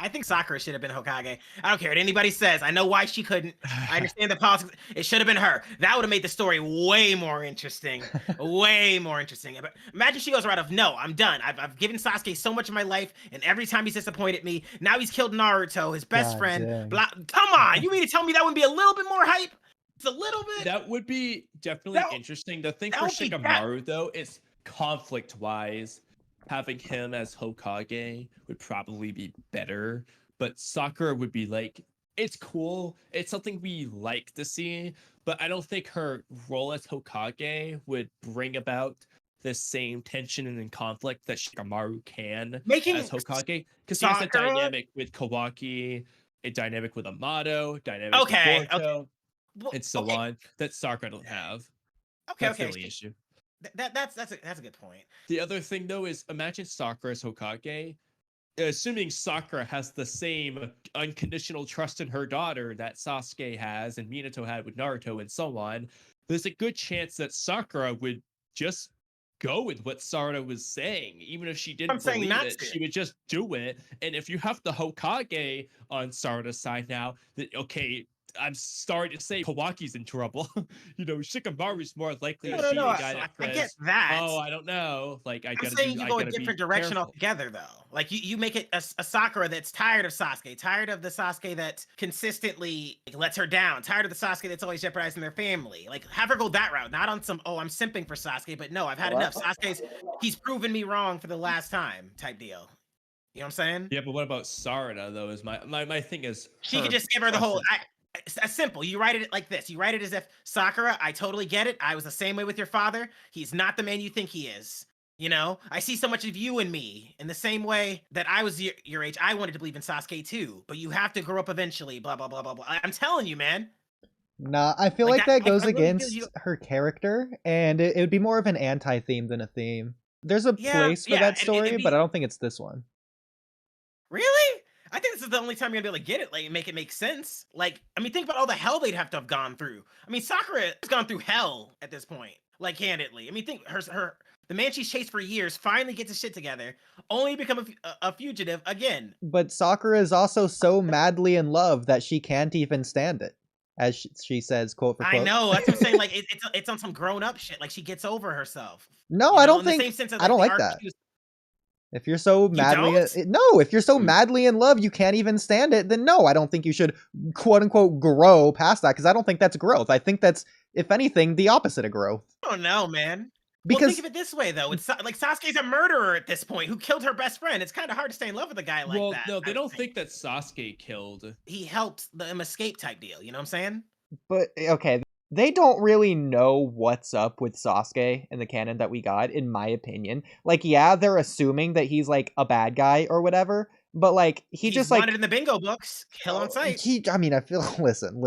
I think Sakura should have been Hokage. I don't care what anybody says. I know why she couldn't. I understand the politics. It should have been her. That would have made the story way more interesting. Way more interesting. But imagine she goes right of, no, I'm done. I've given Sasuke so much of my life, and every time he's disappointed me, now he's killed Naruto, his best God friend. dang. Blah. Come on, you mean to tell me that wouldn't be a little bit more hype? It's a little bit. That would be definitely That- interesting. The thing that for would be Shikamaru though is conflict-wise, having him as Hokage would probably be better. But Sakura would be like, it's cool. It's something we like to see, but I don't think her role as Hokage would bring about the same tension and conflict that Shikamaru can Making as Hokage, because he has a Sakura- dynamic with Kawaki, a dynamic with Amato, dynamic Okay, with Boruto, Well, and so okay, on that Sakura don't have. Okay, That's the okay. only issue. That's a good point. The other thing though is imagine Sakura as Hokage, assuming Sakura has the same unconditional trust in her daughter that Sasuke has and Minato had with Naruto and so on. There's a good chance that Sakura would just go with what Sarada was saying, even if she didn't saying believe not it. to. She would just do it. And if you have the Hokage on Sarada's side now, that okay, I'm starting to say Kawaki's in trouble. Shikamaru's more likely to be the guy that I get says, that. "Oh, I don't know. Like I I'm gotta saying do. you I go a gotta be different direction careful." altogether, though. Like you make it a Sakura that's tired of Sasuke, tired of the Sasuke that consistently lets her down, tired of the Sasuke that's always jeopardizing their family. Like have her go that route, not on some I'm simping for Sasuke, but no, I've had enough. He's proven me wrong for the last time type deal. You know what I'm saying? Yeah, but what about Sarada though? Is my thing is She could just give her the whole. It's simple. You write it like this. You write it as if Sakura, I totally get it. I was the same way with your father. He's not the man you think he is. I see so much of you in me. In the same way that I was your age, I wanted to believe in Sasuke too. But you have to grow up eventually. Blah blah blah blah blah. I'm telling you, man. Nah, I feel like that goes against her character, and it would be more of an anti-theme than a theme. There's a place for that story, but I don't think it's this one. Really? I think this is the only time you're gonna be able to get it, like make it make sense. Like, I mean, think about all the hell they'd have to have gone through. I mean, Sakura has gone through hell at this point, like candidly. I mean, think the man she's chased for years finally gets his shit together, only to become a fugitive again. But Sakura is also so madly in love that she can't even stand it, as she says, quote for quote. I know, that's what I'm saying. Like, it's on some grown up shit. Like, she gets over herself. No, I don't think. I don't like that. If you're so madly, if you're so madly in love you can't even stand it, then no, I don't think you should quote unquote grow past that, because I don't think that's growth. I think that's, if anything, the opposite of growth. I don't know, man. Because think of it this way, though. It's like Sasuke's a murderer at this point who killed her best friend. It's kind of hard to stay in love with a guy like that. Well, no, they don't think that Sasuke killed. He helped them escape type deal. You know what I'm saying? But, okay, they don't really know what's up with Sasuke in the canon that we got, in my opinion. Like, yeah, they're assuming that he's, like, a bad guy or whatever, but, like, he's just, like... wanted in the bingo books. Kill on sight. I feel... Listen.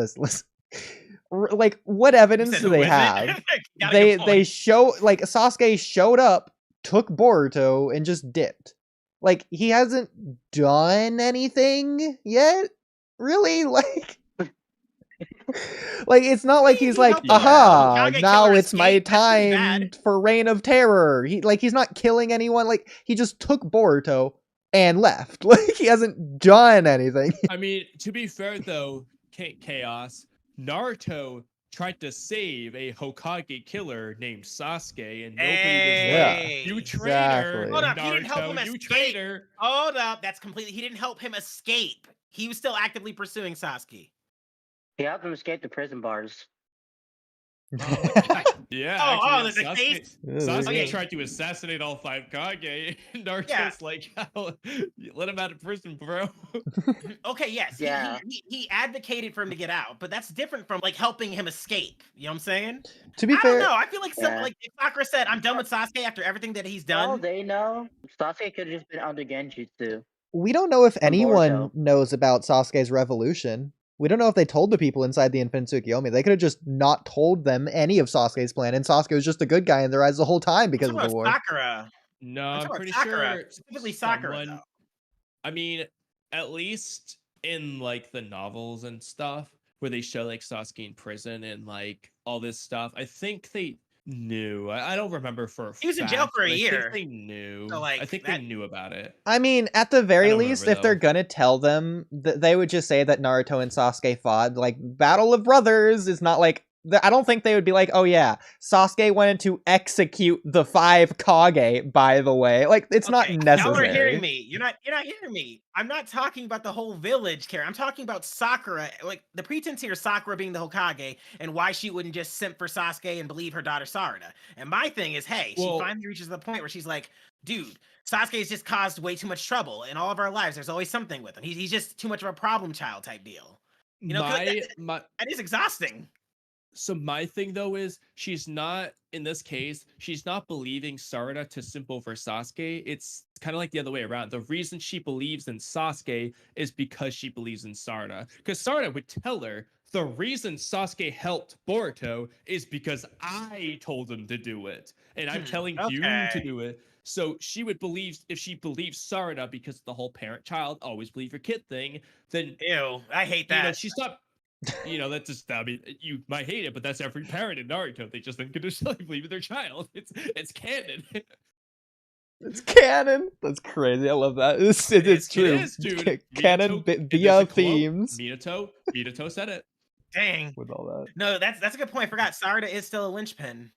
Like, what evidence do they have? They show... Like, Sasuke showed up, took Boruto, and just dipped. Like, he hasn't done anything yet? Really? Like... Like, it's not like he's like, aha, now it's my time for Reign of Terror. He's not killing anyone. Like, he just took Boruto and left. Like, he hasn't done anything. I mean, to be fair though, Chaos, Naruto tried to save a Hokage killer named Sasuke, and nobody was like, "You traitor, Hold up, Naruto, he didn't help him you escape. traitor." Hold up, that's completely. He didn't help him escape. He was still actively pursuing Sasuke. He helped him escape the prison bars. Yeah. Sasuke tried to Okay. assassinate all 5 Kage. Naruto's like, let him out of prison, bro. Okay, yes. Yeah. He advocated for him to get out, but that's different from like helping him escape. You know what I'm saying? To be I fair, don't know. I feel like like if Sakura said, "I'm done with Sasuke after everything that he's done." Oh, they know. Sasuke could have just been under Genjutsu. We don't know if anyone Boruto. knows about Sasuke's revolution. We don't know if they told the people inside the Infinite Tsukiyomi. They could have just not told them any of Sasuke's plan, and Sasuke was just a good guy in their eyes the whole time because of the war. Sakura. No, I'm pretty sure Specifically Sakura, though. I mean, at least in like the novels and stuff where they show like Sasuke in prison and like all this stuff, I think they knew. I don't remember for a He was in jail fact, for a but I year. think they knew. So, I like, think they knew about it. I mean, at the very don't least, remember, if they're though. gonna tell them, they would just say that Naruto and Sasuke fought. Like, Battle of Brothers is not like... I don't think they would be like, oh yeah, Sasuke wanted to execute the 5 Kage, by the way. Like, it's not y'all necessary. aren't hearing me. You're not hearing me. I'm not talking about the whole village care. I'm talking about Sakura. Like, the pretense here is Sakura being the Hokage and why she wouldn't just simp for Sasuke and believe her daughter Sarada. And my thing is, hey, she finally reaches the point where she's like, dude, Sasuke's just caused way too much trouble in all of our lives. There's always something with him. He's just too much of a problem child type deal. You know, that is exhausting. So my thing though is she's not, in this case, she's not believing Sarada to simp over Sasuke. It's kind of like the other way around. The reason she believes in Sasuke is because she believes in Sarada. Because Sarada would tell her the reason Sasuke helped Boruto is because I told him to do it. And I'm telling you to do it. So she would believe, if she believes Sarada because of the whole parent-child, always believe your kid thing, then... Ew, I hate that. You know, she's not... that's just, I mean, you might hate it, but that's every parent in Naruto. They just unconditionally believe in their child. It's canon. It's canon. That's crazy. I love that. It's true. It is, dude. Canon via themes. Minato said it. Dang. With all that. No, that's a good point. I forgot. Sarada is still a linchpin.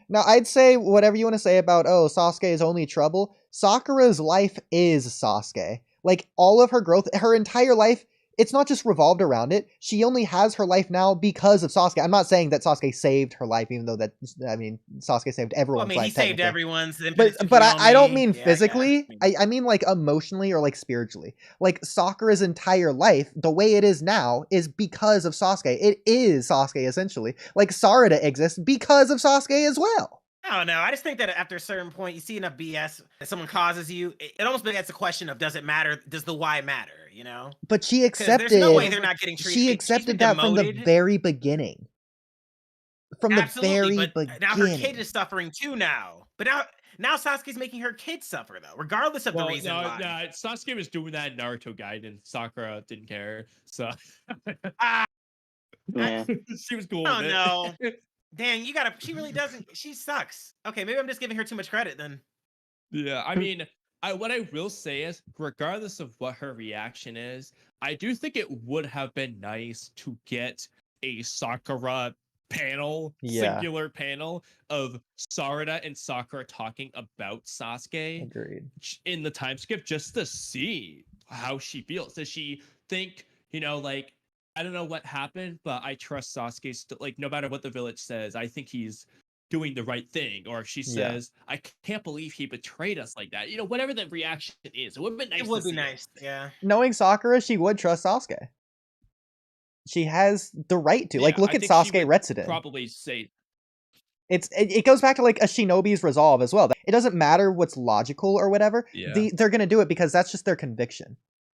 Now, I'd say whatever you want to say about, oh, Sasuke is only trouble. Sakura's life is Sasuke. Like, all of her growth, her entire life, it's not just revolved around it. She only has her life now because of Sasuke. I'm not saying that Sasuke saved her life, even though that, I mean, Sasuke saved everyone's life. He saved everyone's. But I don't mean physically. I mean like emotionally or like spiritually. Like Sakura's entire life, the way it is now, is because of Sasuke. It is Sasuke, essentially. Like Sarada exists because of Sasuke as well. I don't know. I just think that after a certain point, you see enough BS that someone causes you, it almost begets the question of, does it matter? Does the why matter? You know? But she accepted. There's no way they're not getting treated. She accepted that from the very beginning. From the very beginning. Now her kid is suffering too now. But now Sasuke's making her kid suffer though, regardless of the reason why. No, Sasuke was doing that in Naruto Gaiden. Sakura didn't care, so she was cool. Oh no. Dang, she really doesn't. She sucks. Okay, maybe I'm just giving her too much credit then. Yeah, I mean, what I will say is, regardless of what her reaction is, I do think it would have been nice to get a Sakura panel, singular panel of Sarada and Sakura talking about Sasuke. Agreed. In the time skip, just to see how she feels. Does she think, like, I don't know what happened, but I trust Sasuke still, like, no matter what the village says, I think he's doing the right thing. Or if she says, I can't believe he betrayed us like that. Whatever the reaction is, it would be nice. It would be nice, yeah. Knowing Sakura, she would trust Sasuke. She has the right to. Like, look at Sasuke Retsuden. Probably say... It goes back to, like, a shinobi's resolve as well. It doesn't matter what's logical or whatever. Yeah. They're going to do it because that's just their conviction.